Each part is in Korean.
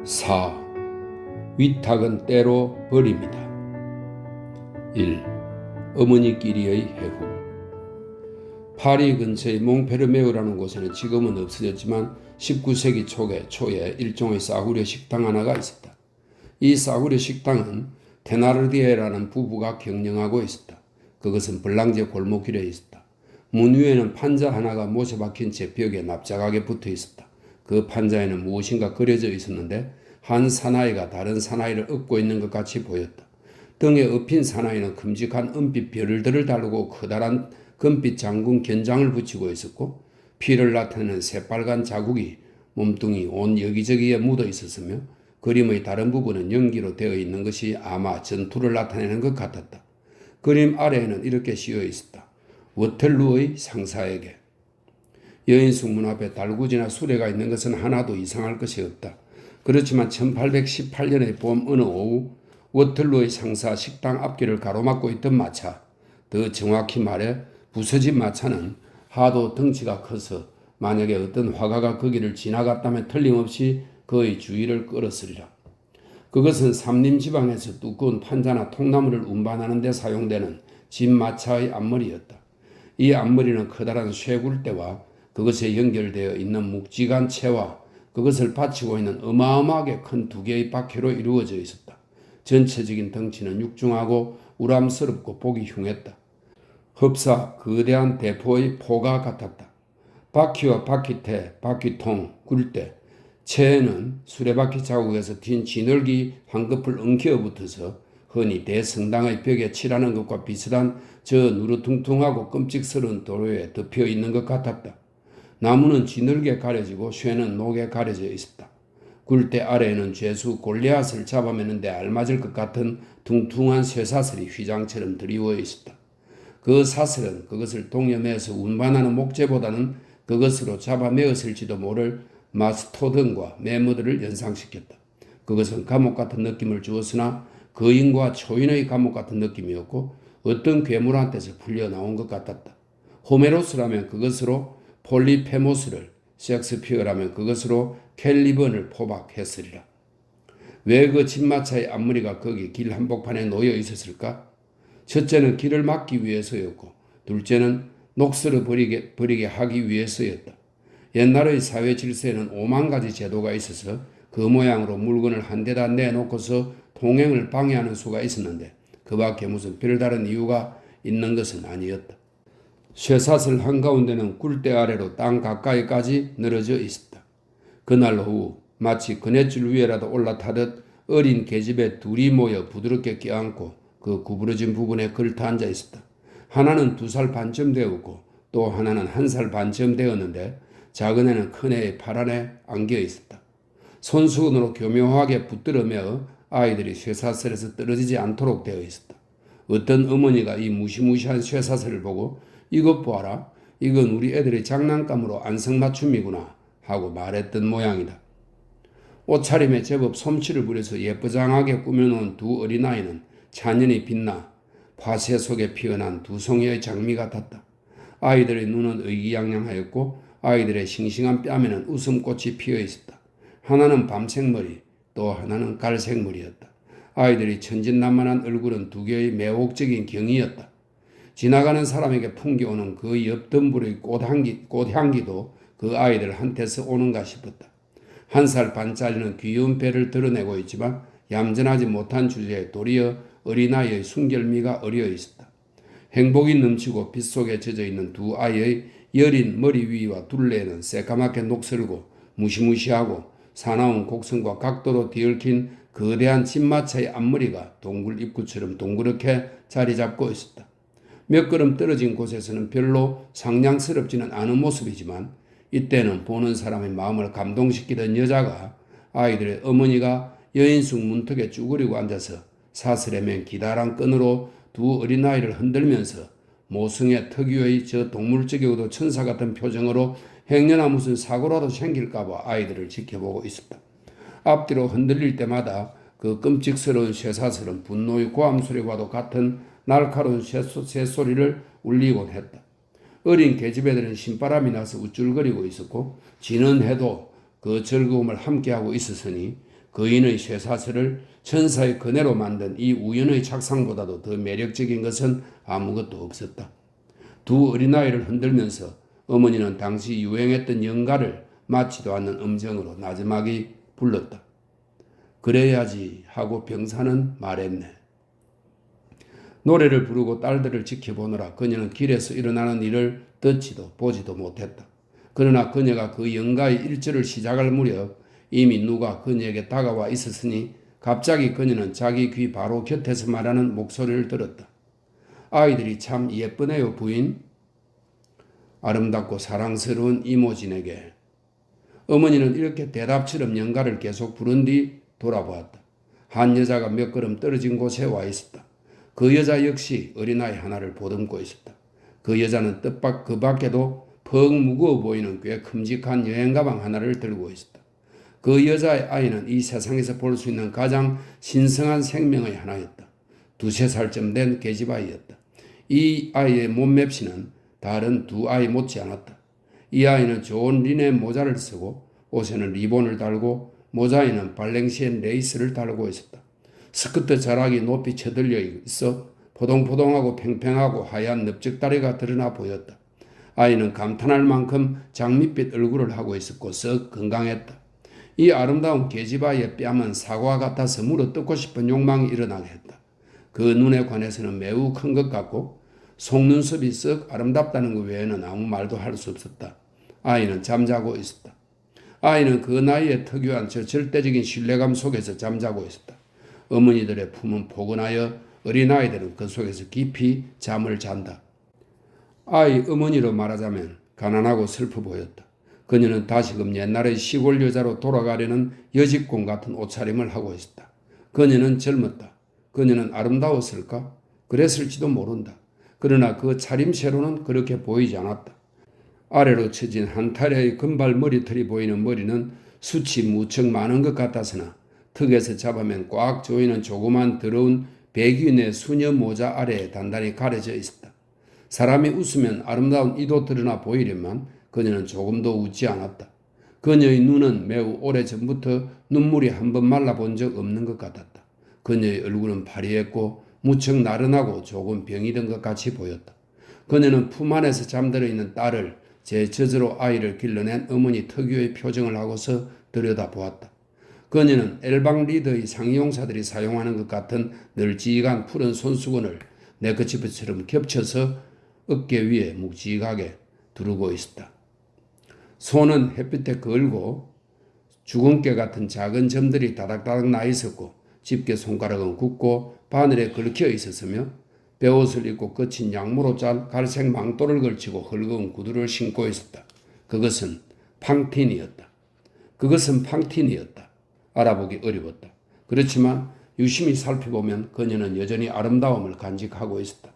4. 위탁은 때로 버립니다. 1. 어머니끼리의 해후. 파리 근처의 몽페르메우라는 곳에는 지금은 없어졌지만 19세기 초에 일종의 싸구려 식당 하나가 있었다. 이 싸구려 식당은 테나르디에라는 부부가 경영하고 있었다. 그것은 블랑제 골목길에 있었다. 문 위에는 판자 하나가 못에 박힌 채 벽에 납작하게 붙어 있었다. 그 판자에는 무엇인가 그려져 있었는데 한 사나이가 다른 사나이를 업고 있는 것 같이 보였다. 등에 업힌 사나이는 큼직한 은빛 별들을 달고 커다란 금빛 장군 견장을 붙이고 있었고 피를 나타내는 새빨간 자국이 몸뚱이 온 여기저기에 묻어 있었으며 그림의 다른 부분은 연기로 되어 있는 것이 아마 전투를 나타내는 것 같았다. 그림 아래에는 이렇게 씌어 있었다. 워텔루의 상사에게. 여인숙 문 앞에 달구지나 수레가 있는 것은 하나도 이상할 것이 없다. 그렇지만 1818년의 봄 어느 오후 워틀루의 상사 식당 앞길을 가로막고 있던 마차, 더 정확히 말해 부서진 마차는 하도 덩치가 커서 만약에 어떤 화가가 거기를 지나갔다면 틀림없이 그의 주의를 끌었으리라. 그것은 삼림지방에서 두꺼운 판자나 통나무를 운반하는 데 사용되는 진마차의 앞머리였다. 이 앞머리는 커다란 쇠굴대와 그것에 연결되어 있는 묵직한 채와 그것을 받치고 있는 어마어마하게 큰 두 개의 바퀴로 이루어져 있었다. 전체적인 덩치는 육중하고 우람스럽고 보기 흉했다. 흡사 거대한 대포의 포가 같았다. 바퀴와 바퀴테, 바퀴통, 굴대, 채에는 수레바퀴 자국에서 튄 진흙이 한꺼풀 엉켜 붙어서 흔히 대성당의 벽에 칠하는 것과 비슷한 저 누르퉁퉁하고 끔찍스러운 도로에 덮여 있는 것 같았다. 나무는 진흙에 가려지고 쇠는 녹에 가려져 있었다. 굴대 아래에는 죄수 골리앗을 잡아매는 데 알맞을 것 같은 퉁퉁한 쇠사슬이 휘장처럼 드리워 있었다. 그 사슬은 그것을 동여매어서 운반하는 목재보다는 그것으로 잡아매었을지도 모를 마스토든과 매무들을 연상시켰다. 그것은 감옥 같은 느낌을 주었으나 거인과 초인의 감옥 같은 느낌이었고 어떤 괴물한테서 풀려나온 것 같았다. 호메로스라면 그것으로 폴리페모스를, 셰익스피어라면 그것으로 캘리번을 포박했으리라. 왜 그 진마차의 앞머리가 거기 길 한복판에 놓여 있었을까? 첫째는 길을 막기 위해서였고 둘째는 녹슬어 버리게 하기 위해서였다. 옛날의 사회 질서에는 5만 가지 제도가 있어서 그 모양으로 물건을 한 대다 내놓고서 통행을 방해하는 수가 있었는데 그 밖에 무슨 별다른 이유가 있는 것은 아니었다. 쇠사슬 한가운데는 굴대 아래로 땅 가까이까지 늘어져 있었다. 그날 오후 마치 그네줄 위에라도 올라타듯 어린 계집애 둘이 모여 부드럽게 껴안고 그 구부러진 부분에 걸터 앉아 있었다. 하나는 2살 반쯤 되었고 또 하나는 1살 반쯤 되었는데 작은 애는 큰 애의 팔 안에 안겨 있었다. 손수건으로 교묘하게 붙들어매어 아이들이 쇠사슬에서 떨어지지 않도록 되어 있었다. 어떤 어머니가 이 무시무시한 쇠사슬을 보고 이것 보아라. 이건 우리 애들의 장난감으로 안성맞춤이구나 하고 말했던 모양이다. 옷차림에 제법 솜씨를 부려서 예쁘장하게 꾸며놓은 두 어린아이는 찬연히 빛나 화세 속에 피어난 두 송이의 장미 같았다. 아이들의 눈은 의기양양하였고 아이들의 싱싱한 뺨에는 웃음꽃이 피어 있었다. 하나는 밤색머리, 또 하나는 갈색머리였다. 아이들이 천진난만한 얼굴은 두 개의 매혹적인 경이였다. 지나가는 사람에게 풍겨오는 그 옆 덤불의 꽃향기도 그 아이들한테서 오는가 싶었다. 1살 반짜리는 귀여운 배를 드러내고 있지만 얌전하지 못한 주제에 도리어 어린아이의 순결미가 어려 있었다. 행복이 넘치고 빗속에 젖어있는 두 아이의 여린 머리 위와 둘레에는 새까맣게 녹슬고 무시무시하고 사나운 곡선과 각도로 뒤얽힌 거대한 진마차의 앞머리가 동굴 입구처럼 동그랗게 자리 잡고 있었다. 몇 걸음 떨어진 곳에서는 별로 상냥스럽지는 않은 모습이지만 이때는 보는 사람의 마음을 감동시키던 여자가 아이들의 어머니가 여인숙 문턱에 쭈그리고 앉아서 사슬에 맨 기다란 끈으로 두 어린아이를 흔들면서 모성의 특유의 저 동물적이고도 천사 같은 표정으로 행여나 무슨 사고라도 생길까봐 아이들을 지켜보고 있었다. 앞뒤로 흔들릴 때마다 그 끔찍스러운 쇠사슬은 분노의 고함소리와도 같은 날카로운 쇠소리를 울리곤 했다. 어린 계집애들은 신바람이 나서 우쭐거리고 있었고 지는 해도 그 즐거움을 함께하고 있었으니 거인의 쇠사슬을 천사의 그네로 만든 이 우연의 착상보다도 더 매력적인 것은 아무것도 없었다. 두 어린아이를 흔들면서 어머니는 당시 유행했던 연가를 맞지도 않는 음정으로 나지막이 불렀다. 그래야지 하고 병사는 말했네. 노래를 부르고 딸들을 지켜보느라 그녀는 길에서 일어나는 일을 듣지도 보지도 못했다. 그러나 그녀가 그 연가의 일절을 시작할 무렵 이미 누가 그녀에게 다가와 있었으니 갑자기 그녀는 자기 귀 바로 곁에서 말하는 목소리를 들었다. 아이들이 참 예쁘네요, 부인. 아름답고 사랑스러운 이모진에게. 어머니는 이렇게 대답처럼 연가를 계속 부른 뒤 돌아보았다. 한 여자가 몇 걸음 떨어진 곳에 와 있었다. 그 여자 역시 어린아이 하나를 보듬고 있었다. 그 여자는 뜻밖 그 밖에도 퍽 무거워 보이는 꽤 큼직한 여행가방 하나를 들고 있었다. 그 여자의 아이는 이 세상에서 볼 수 있는 가장 신성한 생명의 하나였다. 2~3살쯤 된 계집아이였다. 이 아이의 몸맵시는 다른 두 아이 못지 않았다. 이 아이는 좋은 린의 모자를 쓰고 옷에는 리본을 달고 모자에는 발렌시엔 레이스를 달고 있었다. 스커트 자락이 높이 쳐들려 있어 포동포동하고 팽팽하고 하얀 넓적다리가 드러나 보였다. 아이는 감탄할 만큼 장밋빛 얼굴을 하고 있었고 썩 건강했다. 이 아름다운 계집아이의 뺨은 사과 같아서 물어뜯고 싶은 욕망이 일어나게 했다. 그 눈에 관해서는 매우 큰 것 같고 속눈썹이 썩 아름답다는 것 외에는 아무 말도 할 수 없었다. 아이는 잠자고 있었다. 아이는 그 나이에 특유한 저 절대적인 신뢰감 속에서 잠자고 있었다. 어머니들의 품은 포근하여 어린아이들은 그 속에서 깊이 잠을 잔다. 아이 어머니로 말하자면 가난하고 슬퍼 보였다. 그녀는 다시금 옛날의 시골 여자로 돌아가려는 여직공 같은 옷차림을 하고 있었다. 그녀는 젊었다. 그녀는 아름다웠을까? 그랬을지도 모른다. 그러나 그 차림새로는 그렇게 보이지 않았다. 아래로 처진 한 타래의 금발 머리털이 보이는 머리는 숱이 무척 많은 것 같았으나 턱에서 잡으면 꽉 조이는 조그만 더러운 백윤의 수녀 모자 아래에 단단히 가려져 있었다. 사람이 웃으면 아름다운 이도 드러나 보이려만 그녀는 조금도 웃지 않았다. 그녀의 눈은 매우 오래전부터 눈물이 한 번 말라본 적 없는 것 같았다. 그녀의 얼굴은 파리했고 무척 나른하고 조금 병이 든 것 같이 보였다. 그녀는 품 안에서 잠들어 있는 딸을 제 젖으로 아이를 길러낸 어머니 특유의 표정을 하고서 들여다보았다. 그녀는 엘방 리더의 상용사들이 사용하는 것 같은 널찍한 푸른 손수건을 네커치프처럼 겹쳐서 어깨 위에 묵직하게 두르고 있었다. 손은 햇빛에 걸고 주근깨 같은 작은 점들이 다닥다닥 나 있었고 집게 손가락은 굽고 바늘에 걸켜 있었으며 베옷을 입고 거친 양모로 짤 갈색 망토를 걸치고 헐거운 구두를 신고 있었다. 그것은 팡틴이었다. 알아보기 어려웠다. 그렇지만 유심히 살펴보면 그녀는 여전히 아름다움을 간직하고 있었다.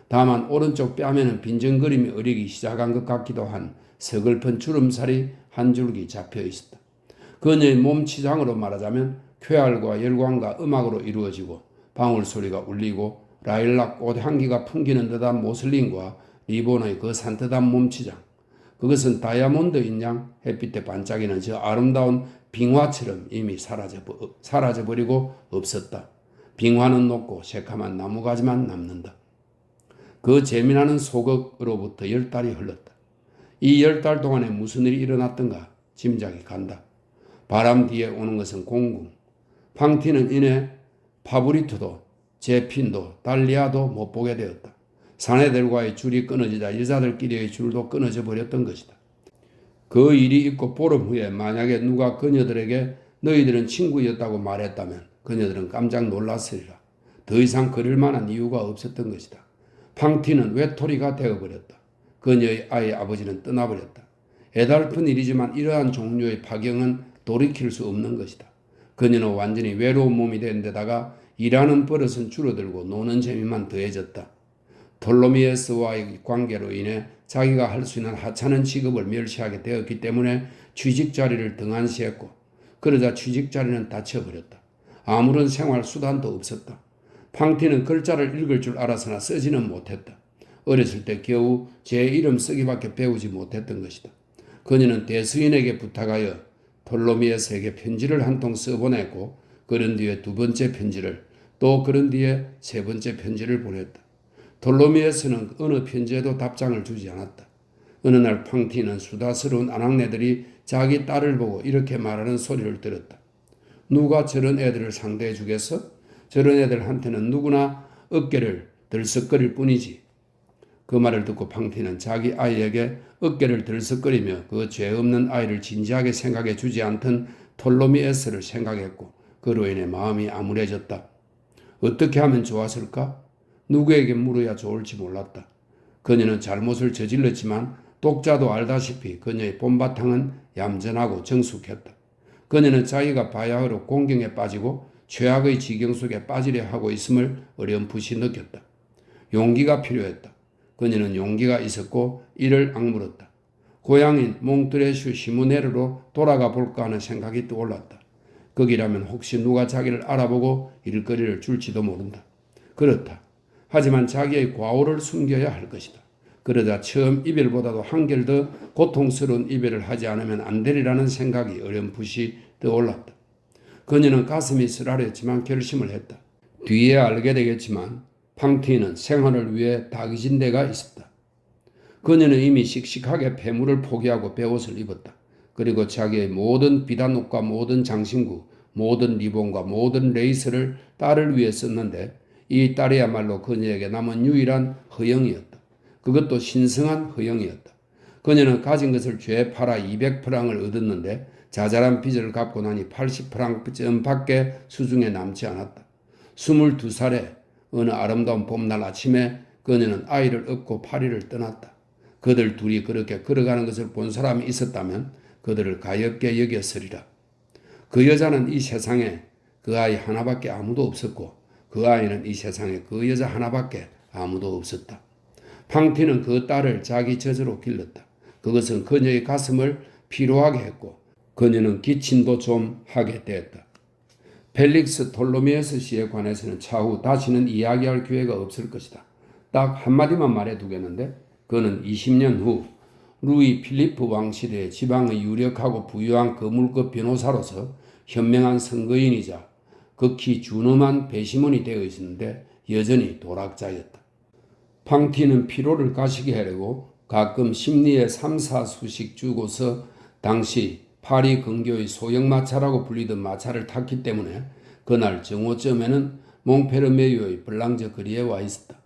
다만 오른쪽 뺨에는 빈정거림이 어리기 시작한 것 같기도 한 서글픈 주름살이 한 줄기 잡혀 있었다. 그녀의 몸치장으로 말하자면 쾌활과 열광과 음악으로 이루어지고 방울소리가 울리고 라일락 꽃 향기가 풍기는 듯한 모슬린과 리본의 그 산뜻한 몸치장. 그것은 다이아몬드인 양 햇빛에 반짝이는 저 아름다운 빙화처럼 이미 사라져버리고 없었다. 빙화는 녹고 새카만 나무가지만 남는다. 그 재미나는 소극으로부터 10달이 흘렀다. 이 10달 동안에 무슨 일이 일어났던가 짐작이 간다. 바람 뒤에 오는 것은 공궁. 팡티는 이내 파브리토도 제핀도 달리아도 못 보게 되었다. 사내들과의 줄이 끊어지자 여자들끼리의 줄도 끊어져 버렸던 것이다. 그 일이 있고 보름 후에 만약에 누가 그녀들에게 너희들은 친구였다고 말했다면 그녀들은 깜짝 놀랐으리라. 더 이상 그럴 만한 이유가 없었던 것이다. 팡티는 외톨이가 되어버렸다. 그녀의 아이 아버지는 떠나버렸다. 애달픈 일이지만 이러한 종류의 파경은 돌이킬 수 없는 것이다. 그녀는 완전히 외로운 몸이 된 데다가 일하는 버릇은 줄어들고 노는 재미만 더해졌다. 톨로미에스와의 관계로 인해 자기가 할 수 있는 하찮은 직업을 멸시하게 되었기 때문에 취직 자리를 등한시했고 그러자 취직 자리는 닫혀버렸다. 아무런 생활 수단도 없었다. 팡티는 글자를 읽을 줄 알았으나 쓰지는 못했다. 어렸을 때 겨우 제 이름 쓰기밖에 배우지 못했던 것이다. 그녀는 대수인에게 부탁하여 톨로미에스에게 편지를 한 통 써보냈고 그런 뒤에 두 번째 편지를 또 그런 뒤에 세 번째 편지를 보냈다. 톨로미에스는 어느 편지에도 답장을 주지 않았다. 어느 날 팡티는 수다스러운 아낙네들이 자기 딸을 보고 이렇게 말하는 소리를 들었다. 누가 저런 애들을 상대해 주겠어? 저런 애들한테는 누구나 어깨를 들썩거릴 뿐이지. 그 말을 듣고 팡티는 자기 아이에게 어깨를 들썩거리며 그 죄 없는 아이를 진지하게 생각해 주지 않던 톨로미에스를 생각했고 그로 인해 마음이 암울해졌다. 어떻게 하면 좋았을까? 누구에게 물어야 좋을지 몰랐다. 그녀는 잘못을 저질렀지만 독자도 알다시피 그녀의 본바탕은 얌전하고 정숙했다. 그녀는 자기가 바야흐로 공경에 빠지고 최악의 지경 속에 빠지려 하고 있음을 어렴풋이 느꼈다. 용기가 필요했다. 그녀는 용기가 있었고 이를 악물었다. 고향인 몽트레슈 시무네르로 돌아가 볼까 하는 생각이 떠올랐다. 거기라면 혹시 누가 자기를 알아보고 일거리를 줄지도 모른다. 그렇다. 하지만 자기의 과오를 숨겨야 할 것이다. 그러자 처음 이별보다도 한결 더 고통스러운 이별을 하지 않으면 안 되리라는 생각이 어렴풋이 떠올랐다. 그녀는 가슴이 쓰라렸지만 결심을 했다. 뒤에 알게 되겠지만 팡티는 생활을 위해 다기진 데가 있었다. 그녀는 이미 씩씩하게 폐물을 포기하고 베옷을 입었다. 그리고 자기의 모든 비단옷과 모든 장신구, 모든 리본과 모든 레이스를 딸을 위해 썼는데 이 딸이야말로 그녀에게 남은 유일한 허영이었다. 그것도 신성한 허영이었다. 그녀는 가진 것을 죄 팔아 200프랑을 얻었는데 자잘한 빚을 갚고 나니 80프랑 밖에 수중에 남지 않았다. 22살에 어느 아름다운 봄날 아침에 그녀는 아이를 업고 파리를 떠났다. 그들 둘이 그렇게 걸어가는 것을 본 사람이 있었다면 그들을 가엾게 여겼으리라. 그 여자는 이 세상에 그 아이 하나밖에 아무도 없었고 그 아이는 이 세상에 그 여자 하나밖에 아무도 없었다. 팡티는 그 딸을 자기 젖으로 길렀다. 그것은 그녀의 가슴을 피로하게 했고 그녀는 기침도 좀 하게 되었다. 펠릭스 톨로미에스 씨에 관해서는 차후 다시는 이야기할 기회가 없을 것이다. 딱 한마디만 말해두겠는데 그는 20년 후 루이 필리프 왕 시대의 지방의 유력하고 부유한 거물급 변호사로서 현명한 선거인이자 극히 준엄한 배심원이 되어 있었는데 여전히 도락자였다. 팡티는 피로를 가시게 하려고 가끔 심리에 3-4수씩 주고서 당시 파리 근교의 소형마차라고 불리던 마차를 탔기 때문에 그날 정오쯤에는 몽페르메유의 블랑저 거리에 와 있었다.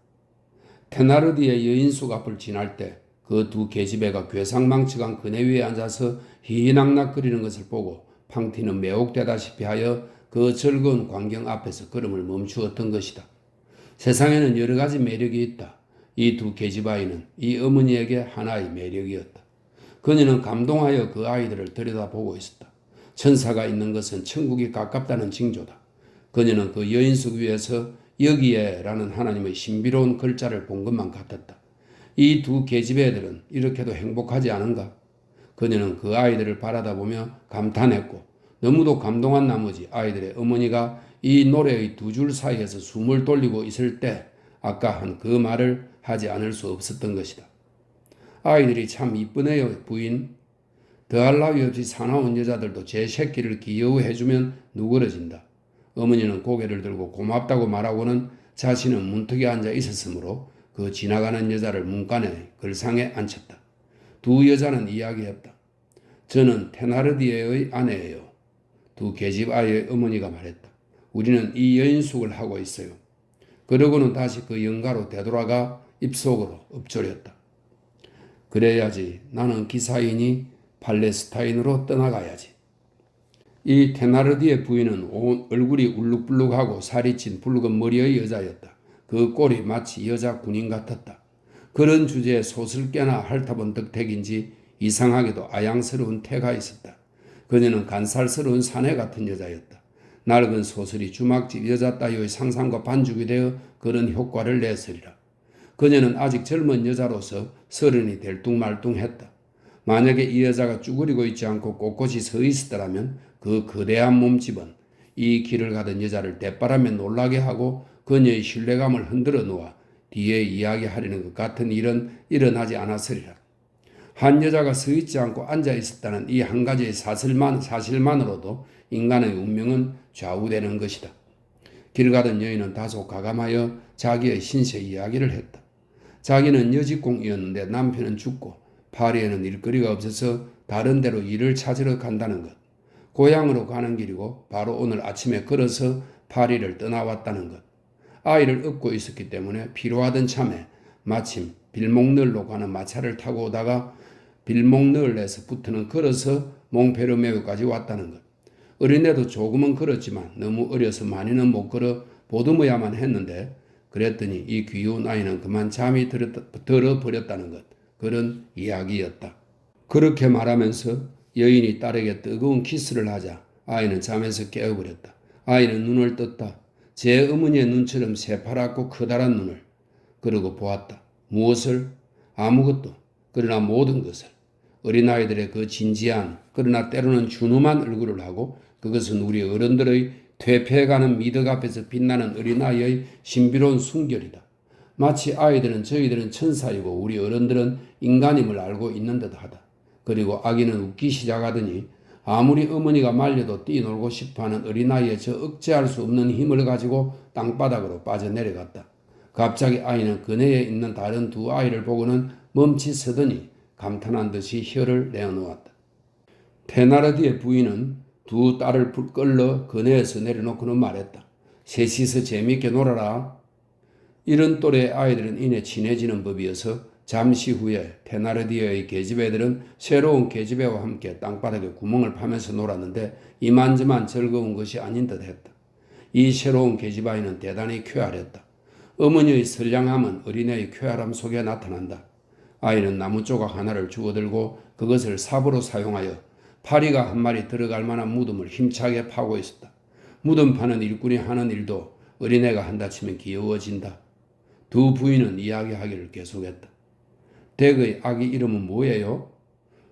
테나르디의 여인숙 앞을 지날 때 그 두 계집애가 괴상망측한 그네 위에 앉아서 희낙낙거리는 것을 보고 팡티는 매혹되다시피 하여 그 즐거운 광경 앞에서 걸음을 멈추었던 것이다. 세상에는 여러 가지 매력이 있다. 이 두 계집아이는 이 어머니에게 하나의 매력이었다. 그녀는 감동하여 그 아이들을 들여다보고 있었다. 천사가 있는 것은 천국이 가깝다는 징조다. 그녀는 그 여인숙 위에서 여기에라는 하나님의 신비로운 글자를 본 것만 같았다. 이 두 계집애들은 이렇게도 행복하지 않은가? 그녀는 그 아이들을 바라다보며 감탄했고 너무도 감동한 나머지 아이들의 어머니가 이 노래의 두 줄 사이에서 숨을 돌리고 있을 때 아까 한 그 말을 하지 않을 수 없었던 것이다. 아이들이 참 이쁘네요, 부인. 더할 나위 없이 사나운 여자들도 제 새끼를 귀여워해주면 누그러진다. 어머니는 고개를 들고 고맙다고 말하고는 자신은 문턱에 앉아 있었으므로 그 지나가는 여자를 문간에 걸상에 앉혔다. 두 여자는 이야기했다. 저는 테나르디에의 아내예요. 두 계집 아이의 어머니가 말했다. 우리는 이 여인숙을 하고 있어요. 그러고는 다시 그 영가로 되돌아가 입속으로 엎조렸다. 그래야지 나는 기사이니 팔레스타인으로 떠나가야지. 이 테나르디의 부인은 얼굴이 울룩불룩하고 살이 찐 붉은 머리의 여자였다. 그 꼴이 마치 여자 군인 같았다. 그런 주제에 소슬깨나 핥아본 덕택인지 이상하게도 아양스러운 태가 있었다. 그녀는 간살스러운 사내 같은 여자였다. 낡은 소설이 주막집 여자 따위의 상상과 반죽이 되어 그런 효과를 냈으리라. 그녀는 아직 젊은 여자로서 30이 될뚱말뚱했다. 만약에 이 여자가 쭈그리고 있지 않고 꼿꼿이 서 있었더라면 그 거대한 몸집은 이 길을 가던 여자를 대바람에 놀라게 하고 그녀의 신뢰감을 흔들어 놓아 뒤에 이야기하려는 것 같은 일은 일어나지 않았으리라. 한 여자가 서 있지 않고 앉아 있었다는 이 한 가지의 사실만으로도 인간의 운명은 좌우되는 것이다. 길 가던 여인은 다소 가감하여 자기의 신세 이야기를 했다. 자기는 여직공이었는데 남편은 죽고 파리에는 일거리가 없어서 다른 데로 일을 찾으러 간다는 것. 고향으로 가는 길이고 바로 오늘 아침에 걸어서 파리를 떠나왔다는 것. 아이를 업고 있었기 때문에 피로하던 참에 마침 빌목널로 가는 마차를 타고 오다가 빌목널에서 부터는 걸어서 몽페르메우까지 왔다는 것. 어린애도 조금은 걸었지만 너무 어려서 많이는 못 걸어 보듬어야만 했는데 그랬더니 이 귀여운 아이는 그만 잠이 들어버렸다는 것. 그런 이야기였다. 그렇게 말하면서 여인이 딸에게 뜨거운 키스를 하자 아이는 잠에서 깨어버렸다. 아이는 눈을 떴다. 제 어머니의 눈처럼 새파랗고 커다란 눈을. 그러고 보았다. 무엇을? 아무것도. 그러나 모든 것을. 어린아이들의 그 진지한 그러나 때로는 준엄한 얼굴을 하고 그것은 우리 어른들의 퇴폐해가는 미덕 앞에서 빛나는 어린아이의 신비로운 순결이다. 마치 아이들은 저희들은 천사이고 우리 어른들은 인간임을 알고 있는 듯하다. 그리고 아기는 웃기 시작하더니 아무리 어머니가 말려도 뛰놀고 싶어하는 어린아이의 저 억제할 수 없는 힘을 가지고 땅바닥으로 빠져내려갔다. 갑자기 아이는 그네에 있는 다른 두 아이를 보고는 멈칫서더니 감탄한 듯이 혀를 내어놓았다. 테나르디의 부인은 두 딸을 끌러 그네에서 내려놓고는 말했다. 셋이서 재미있게 놀아라. 이런 또래의 아이들은 이내 친해지는 법이어서 잠시 후에 테나르디의 계집애들은 새로운 계집애와 함께 땅바닥에 구멍을 파면서 놀았는데 이만저만 즐거운 것이 아닌 듯 했다. 이 새로운 계집아이는 대단히 쾌활했다. 어머니의 선량함은 어린애의 쾌활함 속에 나타난다. 아이는 나무 조각 하나를 주워들고 그것을 삽으로 사용하여 파리가 한 마리 들어갈 만한 무덤을 힘차게 파고 있었다. 무덤 파는 일꾼이 하는 일도 어린애가 한다 치면 귀여워진다. 두 부인은 이야기하기를 계속했다. 댁의 아기 이름은 뭐예요?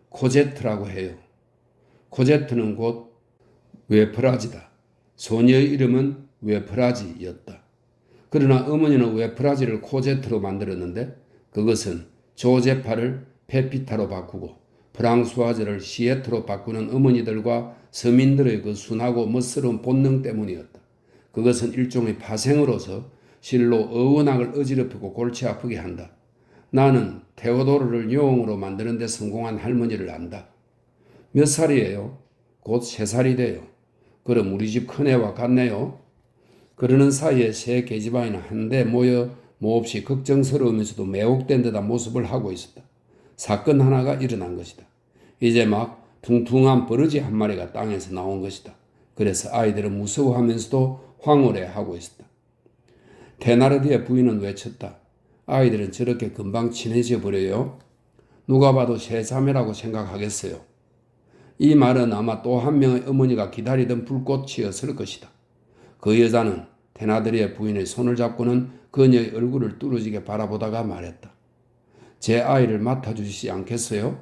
코제트라고 해요. 코제트는 곧 웨프라지다. 소녀의 이름은 웨프라지였다. 그러나 어머니는 웨프라지를 코제트로 만들었는데 그것은 조제파를 페피타로 바꾸고 프랑수아즈를 시에트로 바꾸는 어머니들과 서민들의 그 순하고 멋스러운 본능 때문이었다. 그것은 일종의 파생으로서 실로 어원학을 어지럽히고 골치 아프게 한다. 나는 테오도르를 여왕으로 만드는 데 성공한 할머니를 안다. 몇 살이에요? 곧 3살이 돼요. 그럼 우리 집 큰애와 같네요. 그러는 사이에 새 계집아이는 한데 모여 몹시 걱정스러우면서도 매혹된 듯한 모습을 하고 있었다. 사건 하나가 일어난 것이다. 이제 막 퉁퉁한 버러지 한 마리가 땅에서 나온 것이다. 그래서 아이들은 무서워하면서도 황홀해하고 있었다. 테나르디의 부인은 외쳤다. 아이들은 저렇게 금방 친해져 버려요. 누가 봐도 새 자매라고 생각하겠어요. 이 말은 아마 또 한 명의 어머니가 기다리던 불꽃이었을 것이다. 그 여자는 테나르디의 부인의 손을 잡고는 그녀의 얼굴을 뚫어지게 바라보다가 말했다. 제 아이를 맡아주시지 않겠어요?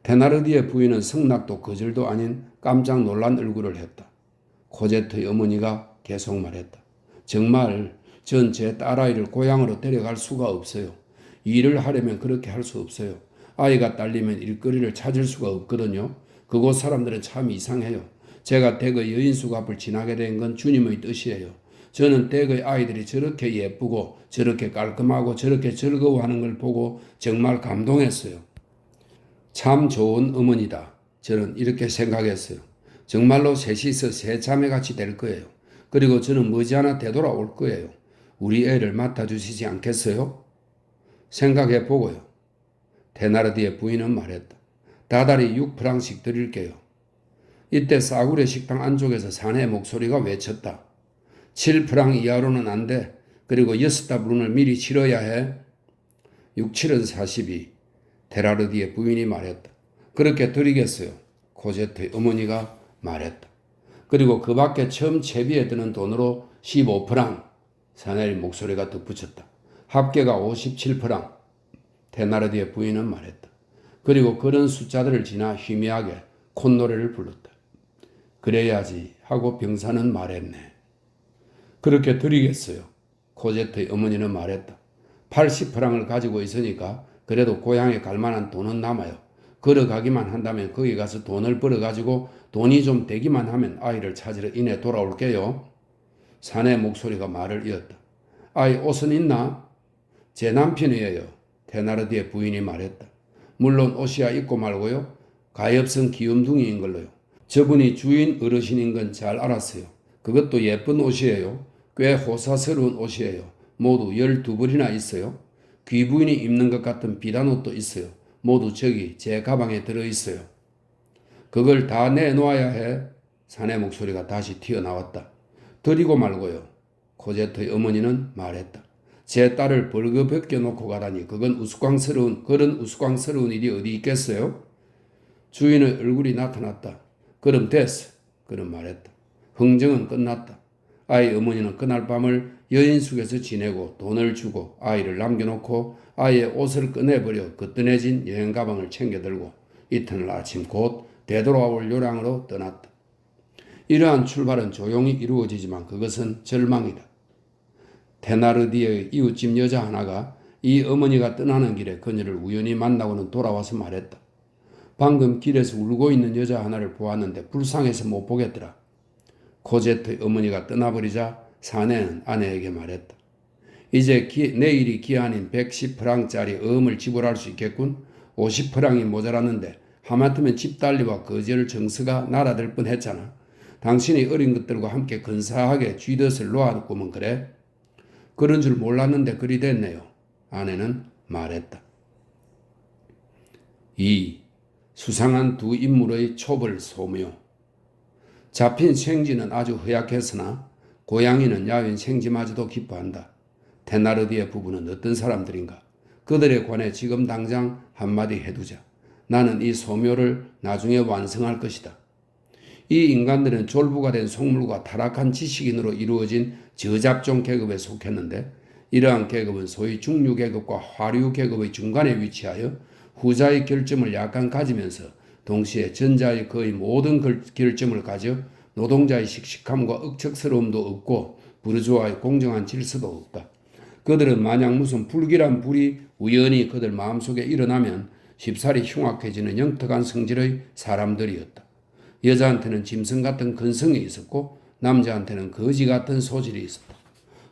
테나르디의 부인은 성낙도 거절도 아닌 깜짝 놀란 얼굴을 했다. 코제트의 어머니가 계속 말했다. 정말 전 제 딸아이를 고향으로 데려갈 수가 없어요. 일을 하려면 그렇게 할 수 없어요. 아이가 딸리면 일거리를 찾을 수가 없거든요. 그곳 사람들은 참 이상해요. 제가 댁의 여인숙 앞을 지나게 된 건 주님의 뜻이에요. 저는 댁의 아이들이 저렇게 예쁘고 저렇게 깔끔하고 저렇게 즐거워하는 걸 보고 정말 감동했어요. 참 좋은 어머니다. 저는 이렇게 생각했어요. 정말로 셋이서 새 자매같이 될 거예요. 그리고 저는 머지않아 되돌아올 거예요. 우리 애를 맡아주시지 않겠어요? 생각해 보고요. 테나르디의 부인은 말했다. 다달이 6프랑씩 드릴게요. 이때 싸구려 식당 안쪽에서 사내의 목소리가 외쳤다. 7프랑 이하로는 안 돼. 그리고 6달러를 미리 치러야 해. 6, 7은 42. 테나르디의 부인이 말했다. 그렇게 드리겠어요. 코제트의 어머니가 말했다. 그리고 그 밖에 처음 채비에 드는 돈으로 15프랑. 사내의 목소리가 덧붙였다. 합계가 57프랑. 테나르디의 부인은 말했다. 그리고 그런 숫자들을 지나 희미하게 콧노래를 불렀다. 그래야지 하고 병사는 말했네. 그렇게 드리겠어요. 코제트의 어머니는 말했다. 80프랑을 가지고 있으니까 그래도 고향에 갈 만한 돈은 남아요. 걸어가기만 한다면 거기 가서 돈을 벌어가지고 돈이 좀 되기만 하면 아이를 찾으러 이내 돌아올게요. 사내 목소리가 말을 이었다. 아이 옷은 있나? 제 남편이에요. 테나르디의 부인이 말했다. 물론 옷이야 있고 말고요. 가엾은 귀염둥이인 걸로요. 저분이 주인 어르신인 건 잘 알았어요. 그것도 예쁜 옷이에요. 꽤 호사스러운 옷이에요. 모두 12벌이나 있어요. 귀부인이 입는 것 같은 비단 옷도 있어요. 모두 저기 제 가방에 들어있어요. 그걸 다 내놓아야 해. 사내 목소리가 다시 튀어나왔다. 드리고 말고요. 코제트의 어머니는 말했다. 제 딸을 벌거벗겨 놓고 가다니 그런 우스꽝스러운 일이 어디 있겠어요? 주인의 얼굴이 나타났다. 그럼 됐어. 그럼 말했다. 흥정은 끝났다. 아이 어머니는 그날 밤을 여인숙에서 지내고 돈을 주고 아이를 남겨놓고 아이의 옷을 꺼내버려 거뜬해진 여행 가방을 챙겨들고 이튿날 아침 곧 되돌아올 요량으로 떠났다. 이러한 출발은 조용히 이루어지지만 그것은 절망이다. 테나르디의 이웃집 여자 하나가 이 어머니가 떠나는 길에 그녀를 우연히 만나고는 돌아와서 말했다. 방금 길에서 울고 있는 여자 하나를 보았는데 불쌍해서 못 보겠더라. 코제트의 어머니가 떠나버리자 사내는 아내에게 말했다. 이제 내일이 기한인 110프랑짜리 어음을 지불할 수 있겠군. 50프랑이 모자랐는데 하마터면 집달리와 거절 정서가 날아들 뻔했잖아. 당신이 어린 것들과 함께 근사하게 쥐덫을 놓아놓고면 그래? 그런 줄 몰랐는데 그리 됐네요. 아내는 말했다. 2. 수상한 두 인물의 촉을 소묘. 잡힌 생쥐는 아주 허약했으나 고양이는 야윈 생쥐마저도 기뻐한다. 테나르디의 부부는 어떤 사람들인가? 그들에 관해 지금 당장 한마디 해두자. 나는 이 소묘를 나중에 완성할 것이다. 이 인간들은 졸부가 된 속물과 타락한 지식인으로 이루어진 저잡종 계급에 속했는데 이러한 계급은 소위 중류 계급과 화류 계급의 중간에 위치하여 후자의 결점을 약간 가지면서 동시에 전자의 거의 모든 결점을 가져 노동자의 씩씩함과 억척스러움도 없고 부르주아의 공정한 질서도 없다. 그들은 만약 무슨 불길한 불이 우연히 그들 마음속에 일어나면 쉽사리 흉악해지는 영특한 성질의 사람들이었다. 여자한테는 짐승 같은 근성이 있었고 남자한테는 거지 같은 소질이 있었다.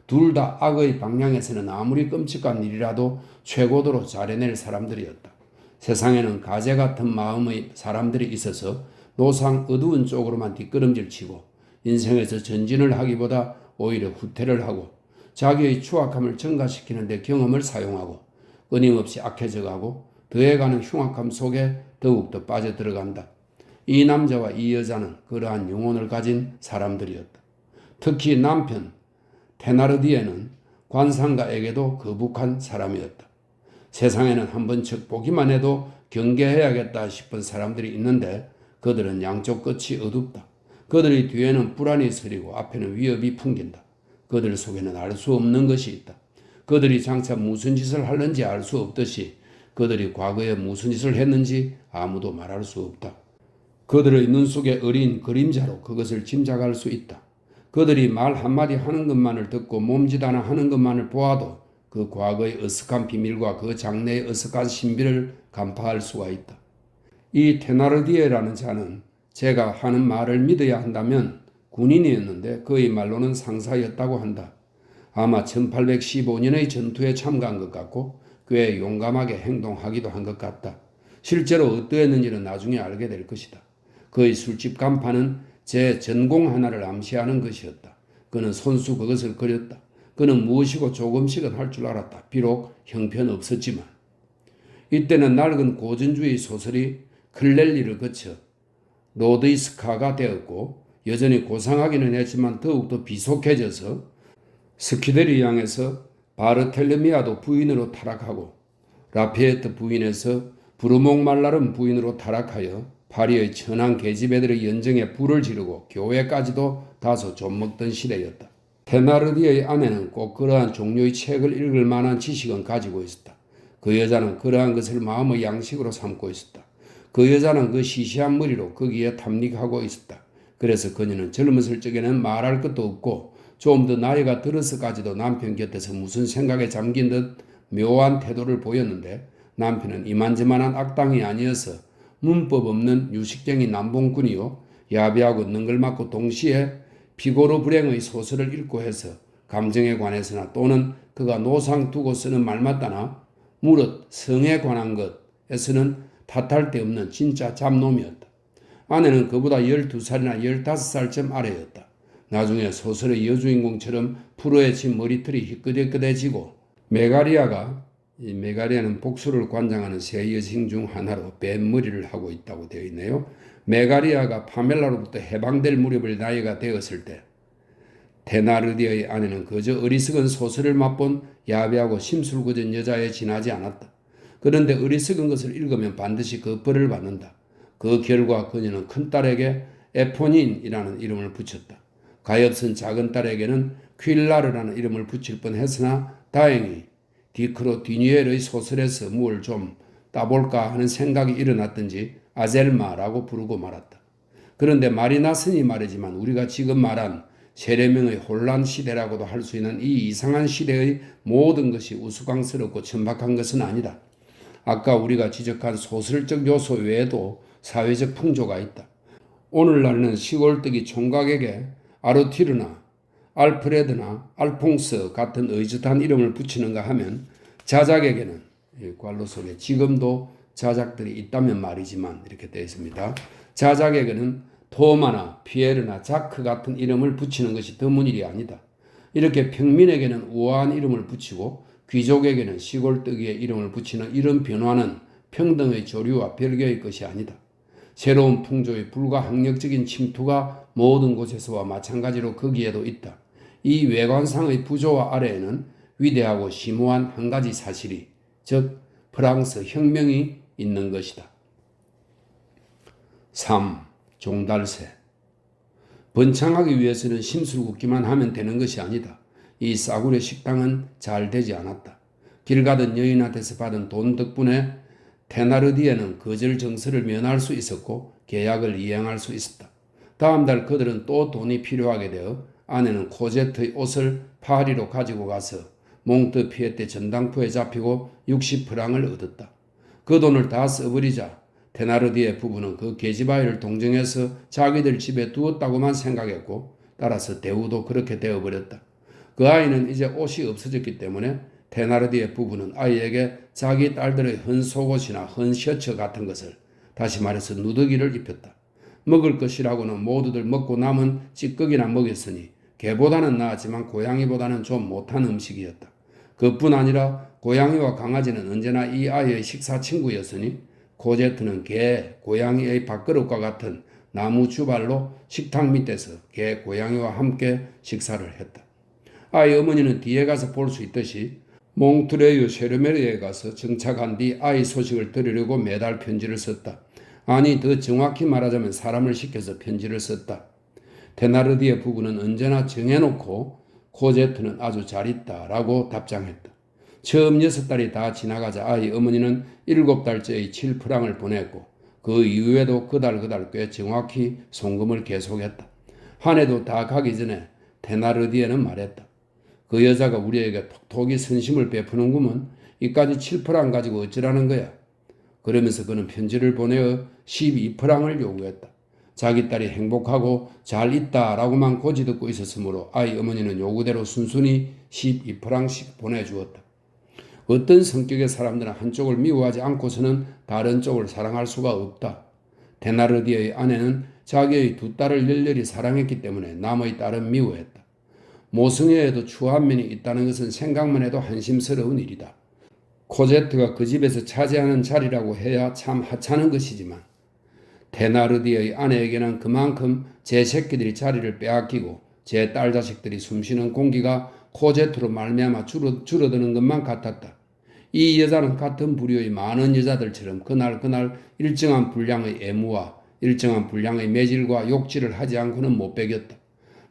둘 다 악의 방향에서는 아무리 끔찍한 일이라도 최고도로 잘해낼 사람들이었다. 세상에는 가재 같은 마음의 사람들이 있어서 노상 어두운 쪽으로만 뒷걸음질 치고 인생에서 전진을 하기보다 오히려 후퇴를 하고 자기의 추악함을 증가시키는 데 경험을 사용하고 끊임없이 악해져가고 더해가는 흉악함 속에 더욱더 빠져들어간다. 이 남자와 이 여자는 그러한 영혼을 가진 사람들이었다. 특히 남편 테나르디에는 관상가에게도 거북한 사람이었다. 세상에는 한 번씩 보기만 해도 경계해야겠다 싶은 사람들이 있는데 그들은 양쪽 끝이 어둡다. 그들의 뒤에는 불안이 서리고 앞에는 위협이 풍긴다. 그들 속에는 알 수 없는 것이 있다. 그들이 장차 무슨 짓을 하는지 알 수 없듯이 그들이 과거에 무슨 짓을 했는지 아무도 말할 수 없다. 그들의 눈 속에 어린 그림자로 그것을 짐작할 수 있다. 그들이 말 한마디 하는 것만을 듣고 몸짓 하나 하는 것만을 보아도 그 과거의 어색한 비밀과 그 장래의 어색한 신비를 간파할 수가 있다. 이 테나르디에라는 자는 제가 하는 말을 믿어야 한다면 군인이었는데 그의 말로는 상사였다고 한다. 아마 1815년의 전투에 참가한 것 같고 꽤 용감하게 행동하기도 한 것 같다. 실제로 어떠했는지는 나중에 알게 될 것이다. 그의 술집 간판은 제 전공 하나를 암시하는 것이었다. 그는 손수 그것을 그렸다. 그는 무엇이고 조금씩은 할 줄 알았다. 비록 형편없었지만. 이때는 낡은 고전주의 소설이 클렐리를 거쳐 로드이스카가 되었고 여전히 고상하기는 했지만 더욱더 비속해져서 스키데리앙에서 바르텔레미아도 부인으로 타락하고 라피에트 부인에서 브루몽말라름 부인으로 타락하여 파리의 천한 계집애들의 연정에 불을 지르고 교회까지도 다소 좀먹던 시대였다. 테나르디의 아내는 꼭 그러한 종류의 책을 읽을 만한 지식은 가지고 있었다. 그 여자는 그러한 것을 마음의 양식으로 삼고 있었다. 그 여자는 그 시시한 머리로 거기에 탐닉하고 있었다. 그래서 그녀는 젊었을 적에는 말할 것도 없고 좀 더 나이가 들어서까지도 남편 곁에서 무슨 생각에 잠긴 듯 묘한 태도를 보였는데 남편은 이만저만한 악당이 아니어서 문법 없는 유식쟁이 남봉꾼이요 야비하고 능글맞고 동시에 피고로 불행의 소설을 읽고 해서 감정에 관해서나 또는 그가 노상 두고 쓰는 말마다나 무릇 성에 관한 것에서는 탓할 데 없는 진짜 잡놈이었다. 아내는 그보다 12살이나 15살쯤 아래였다. 나중에 소설의 여주인공처럼 푸르해진 머리털이 희끗희끗해지고 메가리아는 복수를 관장하는 세 여성 중 하나로 뱀머리를 하고 있다고 되어 있네요. 메가리아가 파멜라로부터 해방될 무렵을 나이가 되었을 때 테나르디의 아내는 그저 어리석은 소설을 맛본 야비하고 심술궂은 여자에 지나지 않았다. 그런데 어리석은 것을 읽으면 반드시 그 벌을 받는다. 그 결과 그녀는 큰딸에게 에포닌이라는 이름을 붙였다. 가엾은 작은 딸에게는 퀼라르라는 이름을 붙일 뻔했으나 다행히 디크로 디니엘의 소설에서 뭘 좀 따볼까 하는 생각이 일어났든지 아젤마라고 부르고 말았다. 그런데 말이 났으니 말이지만 우리가 지금 말한 세례명의 혼란 시대라고도 할 수 있는 이 이상한 시대의 모든 것이 우스꽝스럽고 천박한 것은 아니다. 아까 우리가 지적한 소설적 요소 외에도 사회적 풍조가 있다. 오늘날은 시골뜨기 총각에게 아르티르나 알프레드나 알퐁스 같은 의젓한 이름을 붙이는가 하면 자작에게는 괄호 속에 지금도 자작들이 있다면 말이지만 이렇게 되어 있습니다. 자작에게는 토마나 피에르나 자크 같은 이름을 붙이는 것이 드문 일이 아니다. 이렇게 평민에게는 우아한 이름을 붙이고 귀족에게는 시골뜨기의 이름을 붙이는 이런 변화는 평등의 조류와 별개의 것이 아니다. 새로운 풍조의 불가항력적인 침투가 모든 곳에서와 마찬가지로 거기에도 있다. 이 외관상의 부조화 아래에는 위대하고 심오한 한 가지 사실이, 즉 프랑스 혁명이 있는 것이다. 3. 종달새. 번창하기 위해서는 심술궂기만 하면 되는 것이 아니다. 이 싸구려 식당은 잘 되지 않았다. 길 가던 여인한테서 받은 돈 덕분에 테나르디에는 거절 정서를 면할 수 있었고 계약을 이행할 수 있었다. 다음 달 그들은 또 돈이 필요하게 되어 아내는 코제트의 옷을 파리로 가지고 가서 몽트피에테 전당포에 잡히고 60프랑을 얻었다. 그 돈을 다 써버리자 테나르디에 부부는 그 계집아이를 동정해서 자기들 집에 두었다고만 생각했고 따라서 대우도 그렇게 되어버렸다. 그 아이는 이제 옷이 없어졌기 때문에 테나르디에 부부는 아이에게 자기 딸들의 헌 속옷이나 헌 셔츠 같은 것을, 다시 말해서 누더기를 입혔다. 먹을 것이라고는 모두들 먹고 남은 찌꺼기나 먹였으니 개보다는 나았지만 고양이보다는 좀 못한 음식이었다. 그뿐 아니라 고양이와 강아지는 언제나 이 아이의 식사 친구였으니 코제트는 개, 고양이의 밥그릇과 같은 나무 주발로 식탁 밑에서 개, 고양이와 함께 식사를 했다. 아이 어머니는 뒤에 가서 볼 수 있듯이 몽트레유 쉐르메르에 가서 정착한 뒤 아이 소식을 들으려고 매달 편지를 썼다. 아니, 더 정확히 말하자면 사람을 시켜서 편지를 썼다. 테나르디의 부부는 언제나 정해놓고 코제트는 아주 잘 있다라고 답장했다. 처음 6달이 다 지나가자 아이 어머니는 7달째의 7프랑을 보냈고 그 이후에도 그달 꽤 정확히 송금을 계속했다. 한 해도 다 가기 전에 테나르디에는 말했다. 그 여자가 우리에게 톡톡이 선심을 베푸는구먼. 이까지 7프랑 가지고 어쩌라는 거야. 그러면서 그는 편지를 보내어 12프랑을 요구했다. 자기 딸이 행복하고 잘 있다라고만 고지 듣고 있었으므로 아이 어머니는 요구대로 순순히 12프랑씩 보내주었다. 어떤 성격의 사람들은 한쪽을 미워하지 않고서는 다른 쪽을 사랑할 수가 없다. 테나르디의 아내는 자기의 두 딸을 열렬히 사랑했기 때문에 남의 딸은 미워했다. 모성애에도 추한 면이 있다는 것은 생각만 해도 한심스러운 일이다. 코제트가 그 집에서 차지하는 자리라고 해야 참 하찮은 것이지만 테나르디의 아내에게는 그만큼 제 새끼들이 자리를 빼앗기고 제 딸 자식들이 숨쉬는 공기가 코제트로 말미암아 줄어드는 것만 같았다. 이 여자는 같은 부류의 많은 여자들처럼 그날 일정한 분량의 애무와 일정한 분량의 매질과 욕질을 하지 않고는 못 배겼다.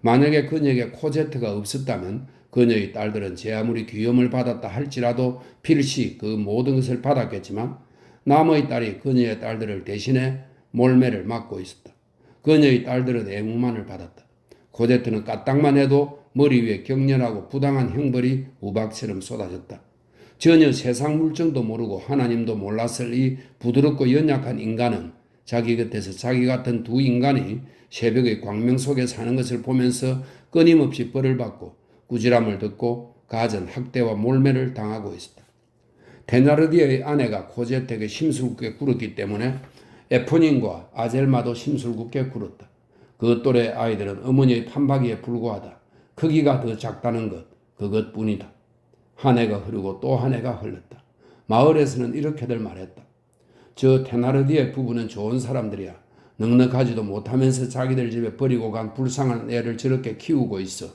만약에 그녀에게 코제트가 없었다면 그녀의 딸들은 제 아무리 귀염을 받았다 할지라도 필시 그 모든 것을 받았겠지만 남의 딸이 그녀의 딸들을 대신해 몰매를 맡고 있었다. 그녀의 딸들은 애무만을 받았다. 코제트는 까딱만 해도 머리 위에 격렬하고 부당한 형벌이 우박처럼 쏟아졌다. 전혀 세상 물정도 모르고 하나님도 몰랐을 이 부드럽고 연약한 인간은 자기 곁에서 자기 같은 두 인간이 새벽의 광명 속에 사는 것을 보면서 끊임없이 벌을 받고 꾸지람을 듣고 갖은 학대와 몰매를 당하고 있었다. 테나르디의 아내가 코제트에게 심술궂게 굴었기 때문에 에포닌과 아젤마도 심술궂게 굴었다. 그 또래 아이들은 어머니의 판박이에 불과하다. 크기가 더 작다는 것, 그것뿐이다. 한 해가 흐르고 또 한 해가 흘렀다. 마을에서는 이렇게들 말했다. 저 테나르디의 부부는 좋은 사람들이야. 넉넉하지도 못하면서 자기들 집에 버리고 간 불쌍한 애를 저렇게 키우고 있어.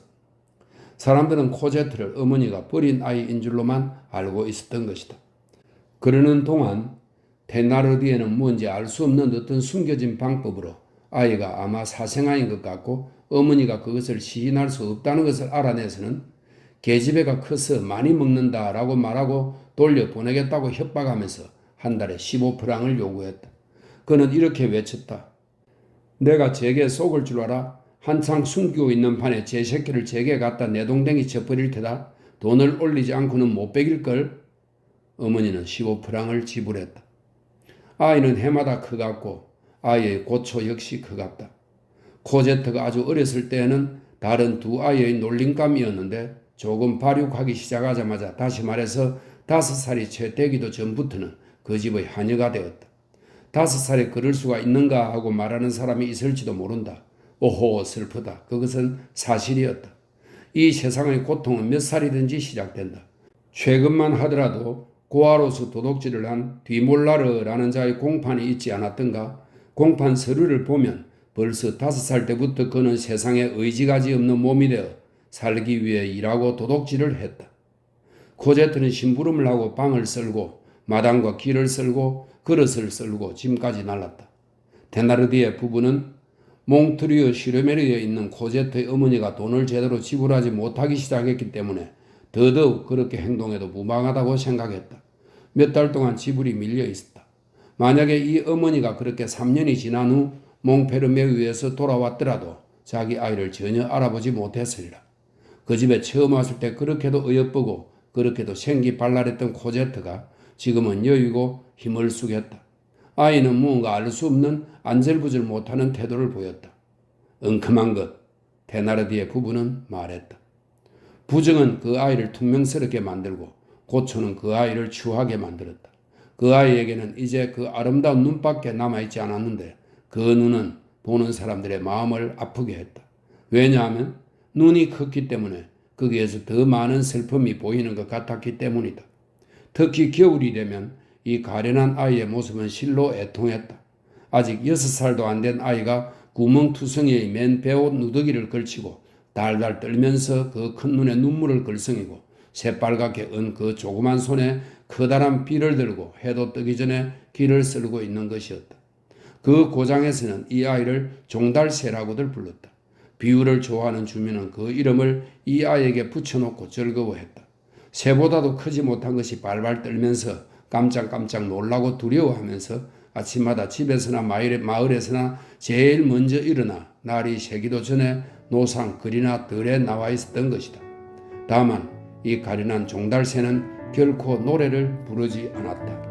사람들은 코제트를 어머니가 버린 아이인 줄로만 알고 있었던 것이다. 그러는 동안 테나르디에는 뭔지 알 수 없는 어떤 숨겨진 방법으로 아이가 아마 사생아인 것 같고 어머니가 그것을 시인할 수 없다는 것을 알아내서는 계집애가 커서 많이 먹는다라고 말하고 돌려보내겠다고 협박하면서 한 달에 15프랑을 요구했다. 그는 이렇게 외쳤다. 내가 제게 속을 줄 알아? 한창 숨기고 있는 판에 제 새끼를 제게 갖다 내동댕이 쳐버릴 테다. 돈을 올리지 않고는 못 베길걸. 어머니는 15프랑을 지불했다. 아이는 해마다 커갔고 아이의 고초 역시 커갔다. 코제트가 아주 어렸을 때에는 다른 두 아이의 놀림감이었는데 조금 발육하기 시작하자마자 다시 말해서 5살이 채 되기도 전부터는 그 집의 하녀가 되었다. 5살에 그럴 수가 있는가 하고 말하는 사람이 있을지도 모른다. 오호 슬프다. 그것은 사실이었다. 이 세상의 고통은 몇 살이든지 시작된다. 최근만 하더라도 고아로서 도둑질을 한 뒤몰라르라는 자의 공판이 있지 않았던가? 공판 서류를 보면 벌써 5살 때부터 그는 세상에 의지가지 없는 몸이 되어 살기 위해 일하고 도둑질을 했다. 코제트는 심부름을 하고 방을 썰고 마당과 길을 썰고 그릇을 썰고 짐까지 날랐다. 테나르디의 부부는 몽트리오 시르메르에 있는 코제트의 어머니가 돈을 제대로 지불하지 못하기 시작했기 때문에 더더욱 그렇게 행동해도 무방하다고 생각했다. 몇 달 동안 지불이 밀려 있었다. 만약에 이 어머니가 그렇게 3년이 지난 후 몽페르메유에서 돌아왔더라도 자기 아이를 전혀 알아보지 못했으리라. 그 집에 처음 왔을 때 그렇게도 어여쁘고 그렇게도 생기 발랄했던 코제트가 지금은 여유고 힘을 쓰겠다. 아이는 무언가 알 수 없는 안절부절 못하는 태도를 보였다. 엉큼한 것, 테나르디의 부부는 말했다. 부정은 그 아이를 퉁명스럽게 만들고 고초는 그 아이를 추하게 만들었다. 그 아이에게는 이제 그 아름다운 눈밖에 남아있지 않았는데 그 눈은 보는 사람들의 마음을 아프게 했다. 왜냐하면 눈이 컸기 때문에 거기에서 더 많은 슬픔이 보이는 것 같았기 때문이다. 특히 겨울이 되면 이 가련한 아이의 모습은 실로 애통했다. 아직 6살도 안 된 아이가 구멍투성이의 맨 배옷 누더기를 걸치고 달달 떨면서 그 큰 눈에 눈물을 글썽이고 새빨갛게 언 그 조그만 손에 커다란 비를 들고 해도 뜨기 전에 길을 썰고 있는 것이었다. 그 고장에서는 이 아이를 종달새라고들 불렀다. 비유를 좋아하는 주민은 그 이름을 이 아이에게 붙여놓고 즐거워했다. 새보다도 크지 못한 것이 발발 떨면서 깜짝깜짝 놀라고 두려워하면서 아침마다 집에서나 마을에서나 제일 먼저 일어나 날이 새기도 전에 노상 그리나 들에 나와 있었던 것이다. 다만 이 가련한 종달새는 결코 노래를 부르지 않았다.